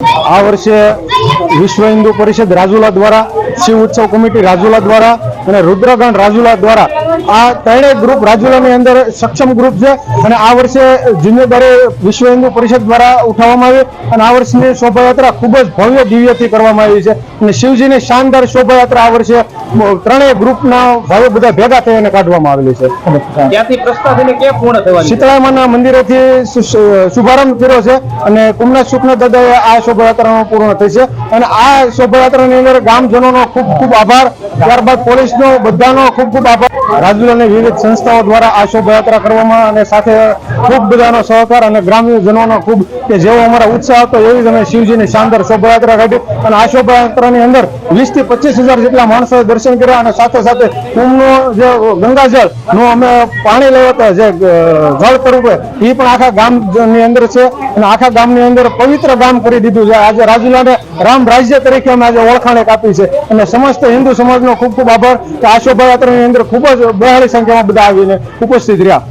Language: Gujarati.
આ વર્ષે વિશ્વ હિન્દુ પરિષદ રાજુલા દ્વારા, શિવ ઉત્સવ કમિટી રાજુલા દ્વારા અને રુદ્રગણ રાજુલા દ્વારા આ ત્રણેય ગ્રુપ રાજુલાની અંદર સક્ષમ ગ્રુપ છે અને આ વર્ષે જિમ્મેદારી વિશ્વ હિન્દુ પરિષદ દ્વારા ઉઠાવવામાં આવી અને આ વર્ષની શોભાયાત્રા ખૂબ જ ભવ્ય દિવ્યથી કરવામાં આવી છે અને શિવજીની શાનદાર શોભાયાત્રા આ વર્ષે ત્રણેય ગ્રુપના ભાઈઓ બધા ભેગા થઈને કાઢવામાં આવેલી છે. ત્યાંથી પ્રસ્થાપીને ક્યાં પૂર્ણ થવાની? શીતળામાના મંદિરેથી શુભારંભ કર્યો છે અને કુમનાથ શુક્લ દાદાએ આ શોભાયાત્રાનો પૂર્ણ થઈ છે અને આ શોભાયાત્રાની અંદર ગામજનોનો ખૂબ ખૂબ આભાર, ત્યારબાદ પોલીસનો બધાનો ખૂબ ખૂબ આભાર. રાજુલાની વિવિધ સંસ્થાઓ દ્વારા આ શોભાયાત્રા કરવામાં અને સાથે ખૂબ બધાનો સહકાર અને ગ્રામ્યજનોનો ખૂબ કે જેવો અમારા ઉત્સાહ હતો એવી જ અમે શિવજીની શાનદાર શોભાયાત્રા કાઢી અને આ શોભાયાત્રાની અંદર 20 થી 25,000 જેટલા માણસોએ દર્શન કર્યા અને સાથે સાથે કુંભનો જે ગંગાજળ નું અમે પાણી લેવા હતા જે જળ સ્વરૂપે એ પણ આખા ગામની અંદર છે અને આખા ગામની અંદર પવિત્ર ગામ કરી દીધું છે. આજે રાજુલાને રામ રાજ્ય તરીકે અમે આજે ઓળખાણ આપી છે અને સમસ્ત હિન્દુ સમાજનો ખૂબ ખૂબ આભાર કે આ શોભાયાત્રાની અંદર ખૂબ જ બહોળી સંખ્યામાં બધા આવીને ઉપસ્થિત રહ્યા.